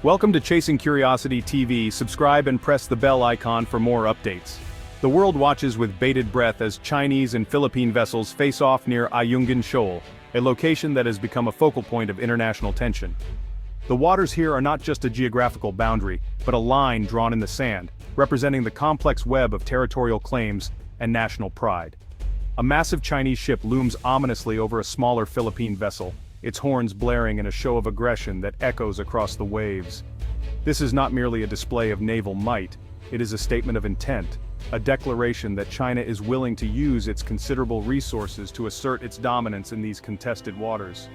Welcome to Chasing Curiosity TV. Subscribe and press the bell icon for more updates. The world watches with bated breath as Chinese and Philippine vessels face off near Ayungin Shoal, a location that has become a focal point of international tension. The waters here are not just a geographical boundary, but a line drawn in the sand, representing the complex web of territorial claims and national pride. A massive Chinese ship looms ominously over a smaller Philippine vessel, its horns blaring in a show of aggression that echoes across the waves. This is not merely a display of naval might, it is a statement of intent, a declaration that China is willing to use its considerable resources to assert its dominance in these contested waters.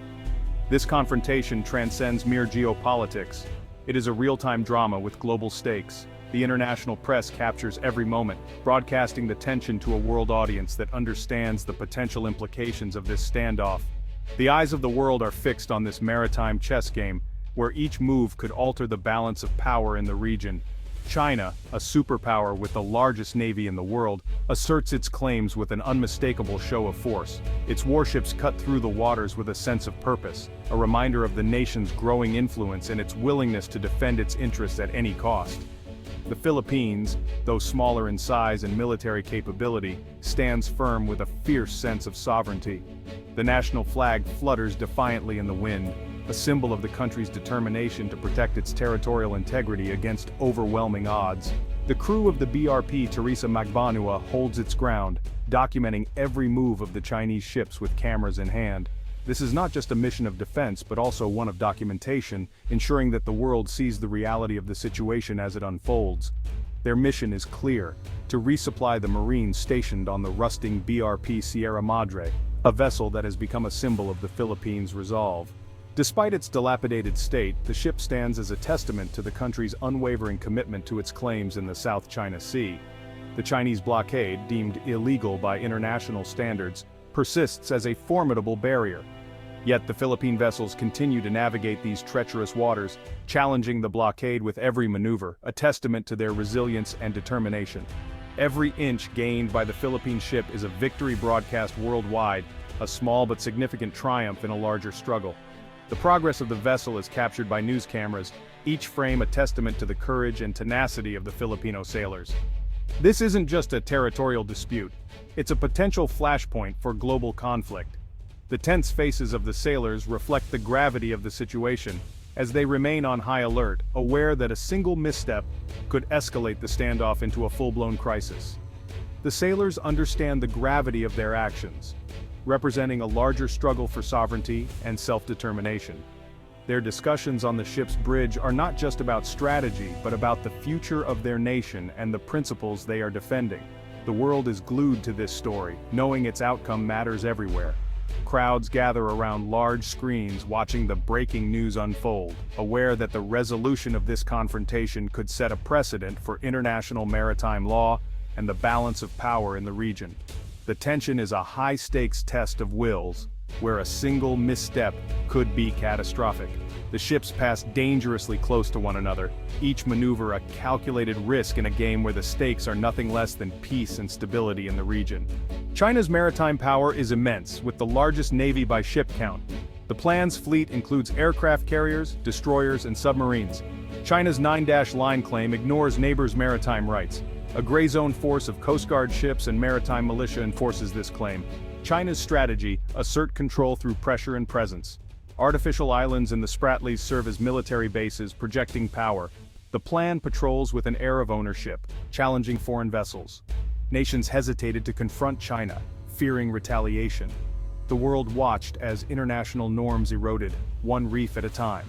This confrontation transcends mere geopolitics. It is a real-time drama with global stakes. The international press captures every moment, broadcasting the tension to a world audience that understands the potential implications of this standoff. The eyes of the world are fixed on this maritime chess game, where each move could alter the balance of power in the region. China, a superpower with the largest navy in the world, asserts its claims with an unmistakable show of force. Its warships cut through the waters with a sense of purpose, a reminder of the nation's growing influence and its willingness to defend its interests at any cost. The Philippines, though smaller in size and military capability, stands firm with a fierce sense of sovereignty. The national flag flutters defiantly in the wind, a symbol of the country's determination to protect its territorial integrity against overwhelming odds. The crew of the BRP Teresa Magbanua holds its ground, documenting every move of the Chinese ships with cameras in hand. This is not just a mission of defense but also one of documentation, ensuring that the world sees the reality of the situation as it unfolds. Their mission is clear: to resupply the Marines stationed on the rusting BRP Sierra Madre, a vessel that has become a symbol of the Philippines' resolve. Despite its dilapidated state, the ship stands as a testament to the country's unwavering commitment to its claims in the South China Sea. The Chinese blockade, deemed illegal by international standards, persists as a formidable barrier. Yet the Philippine vessels continue to navigate these treacherous waters, challenging the blockade with every maneuver, a testament to their resilience and determination. Every inch gained by the Philippine ship is a victory broadcast worldwide, a small but significant triumph in a larger struggle. The progress of the vessel is captured by news cameras, each frame a testament to the courage and tenacity of the Filipino sailors. This isn't just a territorial dispute, it's a potential flashpoint for global conflict. The tense faces of the sailors reflect the gravity of the situation, as they remain on high alert, aware that a single misstep could escalate the standoff into a full-blown crisis. The sailors understand the gravity of their actions, representing a larger struggle for sovereignty and self-determination. Their discussions on the ship's bridge are not just about strategy, but about the future of their nation and the principles they are defending. The world is glued to this story, knowing its outcome matters everywhere. Crowds gather around large screens watching the breaking news unfold, aware that the resolution of this confrontation could set a precedent for international maritime law and the balance of power in the region. The tension is a high-stakes test of wills, where a single misstep could be catastrophic. The ships pass dangerously close to one another, each maneuver a calculated risk in a game where the stakes are nothing less than peace and stability in the region. China's maritime power is immense, with the largest navy by ship count. The plan's fleet includes aircraft carriers, destroyers, and submarines. China's 9-line claim ignores neighbors' maritime rights. A gray zone force of Coast Guard ships and maritime militia enforces this claim. China's strategy: assert control through pressure and presence. Artificial islands in the Spratlys serve as military bases, projecting power. The plan patrols with an air of ownership, challenging foreign vessels. Nations hesitated to confront China, fearing retaliation. The world watched as international norms eroded, one reef at a time.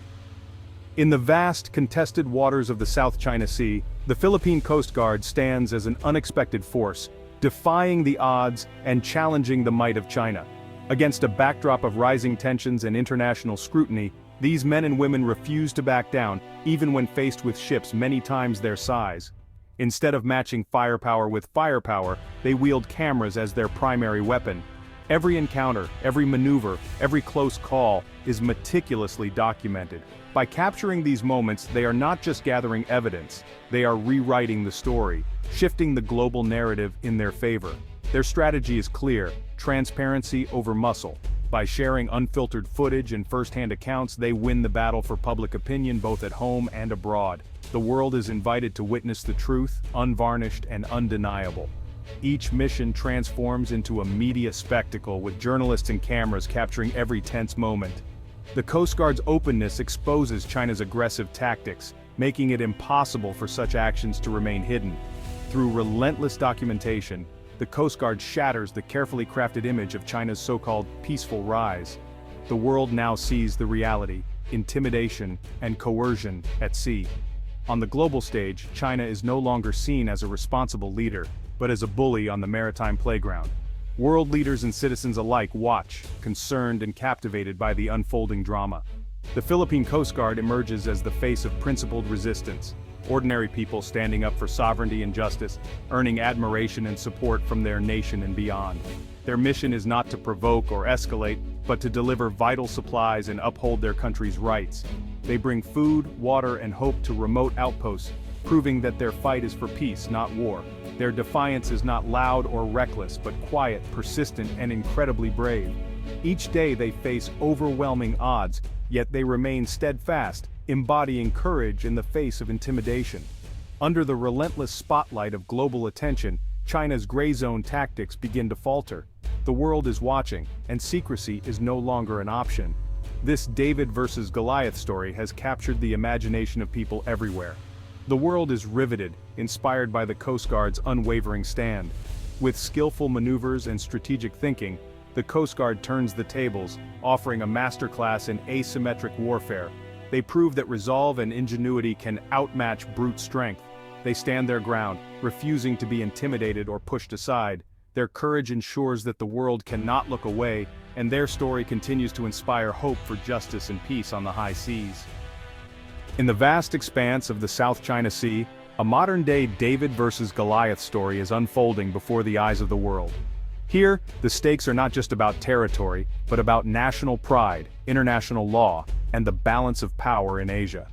In the vast, contested waters of the South China Sea, the Philippine Coast Guard stands as an unexpected force, defying the odds and challenging the might of China. Against a backdrop of rising tensions and international scrutiny, these men and women refuse to back down, even when faced with ships many times their size. Instead of matching firepower with firepower, they wield cameras as their primary weapon. Every encounter, every maneuver, every close call is meticulously documented. By capturing these moments, they are not just gathering evidence, they are rewriting the story, shifting the global narrative in their favor. Their strategy is clear: transparency over muscle. By sharing unfiltered footage and first-hand accounts, they win the battle for public opinion both at home and abroad. The world is invited to witness the truth, unvarnished and undeniable. Each mission transforms into a media spectacle with journalists and cameras capturing every tense moment. The Coast Guard's openness exposes China's aggressive tactics, making it impossible for such actions to remain hidden. Through relentless documentation, the Coast Guard shatters the carefully crafted image of China's so-called peaceful rise. The world now sees the reality, intimidation, and coercion at sea. On the global stage, China is no longer seen as a responsible leader, but as a bully on the maritime playground. World leaders and citizens alike watch, concerned and captivated by the unfolding drama. The Philippine Coast Guard emerges as the face of principled resistance, ordinary people standing up for sovereignty and justice, earning admiration and support from their nation and beyond. Their mission is not to provoke or escalate, but to deliver vital supplies and uphold their country's rights. They bring food, water, and hope to remote outposts, proving that their fight is for peace, not war. Their defiance is not loud or reckless, but quiet, persistent, and incredibly brave. Each day they face overwhelming odds, yet they remain steadfast, embodying courage in the face of intimidation. Under the relentless spotlight of global attention, China's gray zone tactics begin to falter. The world is watching, and secrecy is no longer an option. This David versus Goliath story has captured the imagination of people everywhere. The world is riveted, inspired by the Coast Guard's unwavering stand. With skillful maneuvers and strategic thinking, the Coast Guard turns the tables, offering a masterclass in asymmetric warfare. They prove that resolve and ingenuity can outmatch brute strength. They stand their ground, refusing to be intimidated or pushed aside. Their courage ensures that the world cannot look away, and their story continues to inspire hope for justice and peace on the high seas. In the vast expanse of the South China Sea, a modern-day David versus Goliath story is unfolding before the eyes of the world. Here, the stakes are not just about territory, but about national pride, international law, and the balance of power in Asia.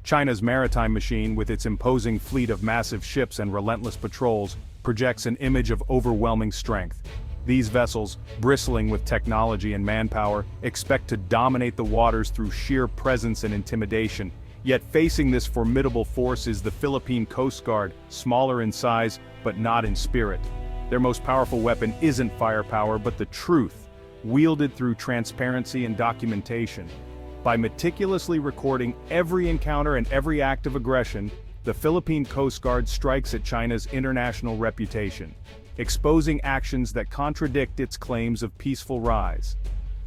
China's maritime machine, with its imposing fleet of massive ships and relentless patrols, projects an image of overwhelming strength. These vessels, bristling with technology and manpower, expect to dominate the waters through sheer presence and intimidation. Yet facing this formidable force is the Philippine Coast Guard, smaller in size, but not in spirit. Their most powerful weapon isn't firepower, but the truth, wielded through transparency and documentation. By meticulously recording every encounter and every act of aggression, the Philippine Coast Guard strikes at China's international reputation, exposing actions that contradict its claims of peaceful rise.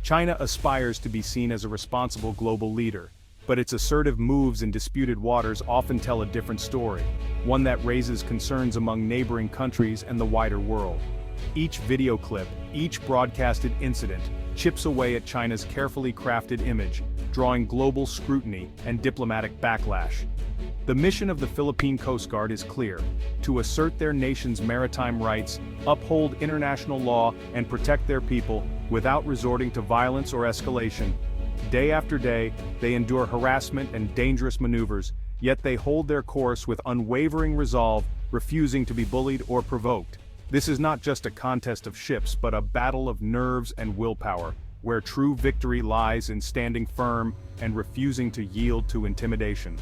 China aspires to be seen as a responsible global leader, but its assertive moves in disputed waters often tell a different story, one that raises concerns among neighboring countries and the wider world. Each video clip, each broadcasted incident, chips away at China's carefully crafted image, drawing global scrutiny and diplomatic backlash. The mission of the Philippine Coast Guard is clear: to assert their nation's maritime rights, uphold international law, and protect their people without resorting to violence or escalation. Day after day, they endure harassment and dangerous maneuvers, yet they hold their course with unwavering resolve, refusing to be bullied or provoked. This is not just a contest of ships, but a battle of nerves and willpower, where true victory lies in standing firm and refusing to yield to intimidation.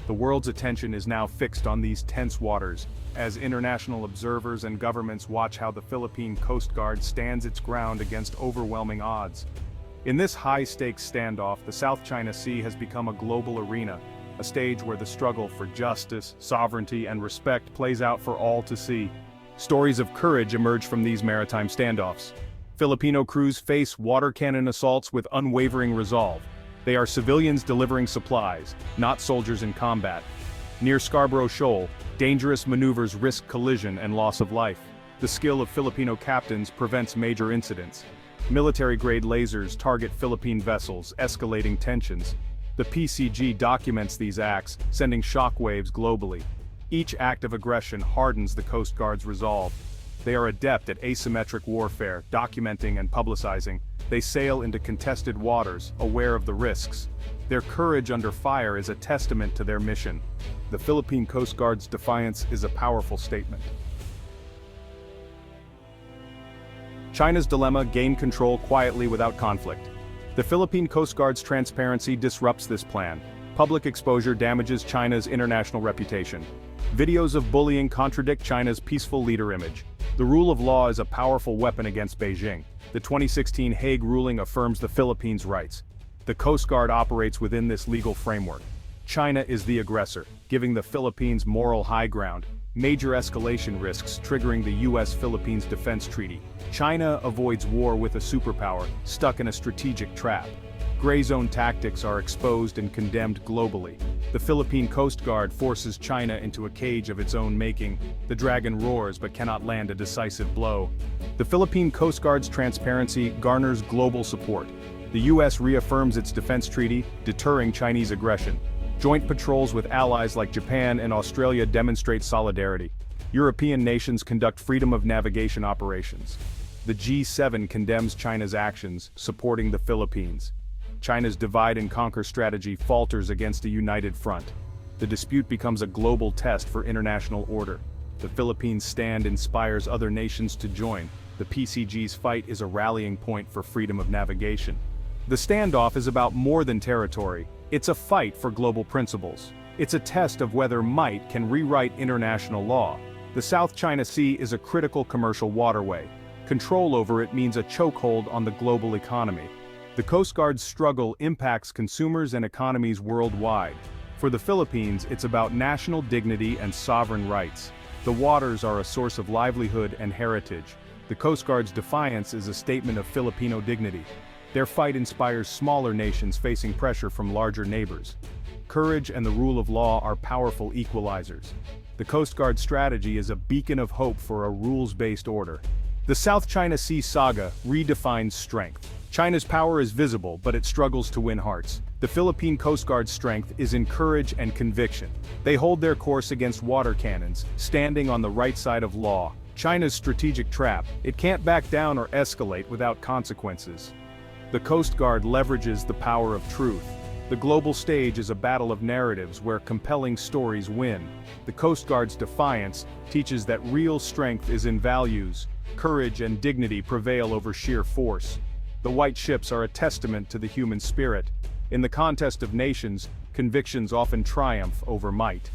The world's attention is now fixed on these tense waters, as international observers and governments watch how the Philippine Coast Guard stands its ground against overwhelming odds. In this high-stakes standoff, the South China Sea has become a global arena, a stage where the struggle for justice, sovereignty, and respect plays out for all to see. Stories of courage emerge from these maritime standoffs. Filipino crews face water cannon assaults with unwavering resolve. They are civilians delivering supplies, not soldiers in combat. Near Scarborough Shoal, dangerous maneuvers risk collision and loss of life. The skill of Filipino captains prevents major incidents. Military-grade lasers target Philippine vessels, escalating tensions. The PCG documents these acts, sending shockwaves globally. Each act of aggression hardens the Coast Guard's resolve. They are adept at asymmetric warfare, documenting and publicizing. They sail into contested waters, aware of the risks. Their courage under fire is a testament to their mission. The Philippine Coast Guard's defiance is a powerful statement. China's dilemma: gain control quietly without conflict. The Philippine Coast Guard's transparency disrupts this plan. Public exposure damages China's international reputation. Videos of bullying contradict China's peaceful leader image. The rule of law is a powerful weapon against Beijing. The 2016 Hague ruling affirms the Philippines' rights. The Coast Guard operates within this legal framework. China is the aggressor, giving the Philippines moral high ground. Major escalation risks triggering the US-Philippines Defense Treaty. China avoids war with a superpower, stuck in a strategic trap. Gray zone tactics are exposed and condemned globally. The Philippine Coast Guard forces China into a cage of its own making. The dragon roars but cannot land a decisive blow. The Philippine Coast Guard's transparency garners global support. The US reaffirms its defense treaty, deterring Chinese aggression. Joint patrols with allies like Japan and Australia demonstrate solidarity. European nations conduct freedom of navigation operations. The G7 condemns China's actions, supporting the Philippines. China's divide-and-conquer strategy falters against a united front. The dispute becomes a global test for international order. The Philippines' stand inspires other nations to join. The PCG's fight is a rallying point for freedom of navigation. The standoff is about more than territory. It's a fight for global principles. It's a test of whether might can rewrite international law. The South China Sea is a critical commercial waterway. Control over it means a chokehold on the global economy. The Coast Guard's struggle impacts consumers and economies worldwide. For the Philippines, it's about national dignity and sovereign rights. The waters are a source of livelihood and heritage. The Coast Guard's defiance is a statement of Filipino dignity. Their fight inspires smaller nations facing pressure from larger neighbors. Courage and the rule of law are powerful equalizers. The Coast Guard strategy is a beacon of hope for a rules-based order. The South China Sea saga redefines strength. China's power is visible, but it struggles to win hearts. The Philippine Coast Guard's strength is in courage and conviction. They hold their course against water cannons, standing on the right side of law. China's strategic trap: it can't back down or escalate without consequences. The Coast Guard leverages the power of truth. The global stage is a battle of narratives where compelling stories win. The Coast Guard's defiance teaches that real strength is in values. Courage and dignity prevail over sheer force. The white ships are a testament to the human spirit. In the contest of nations, convictions often triumph over might.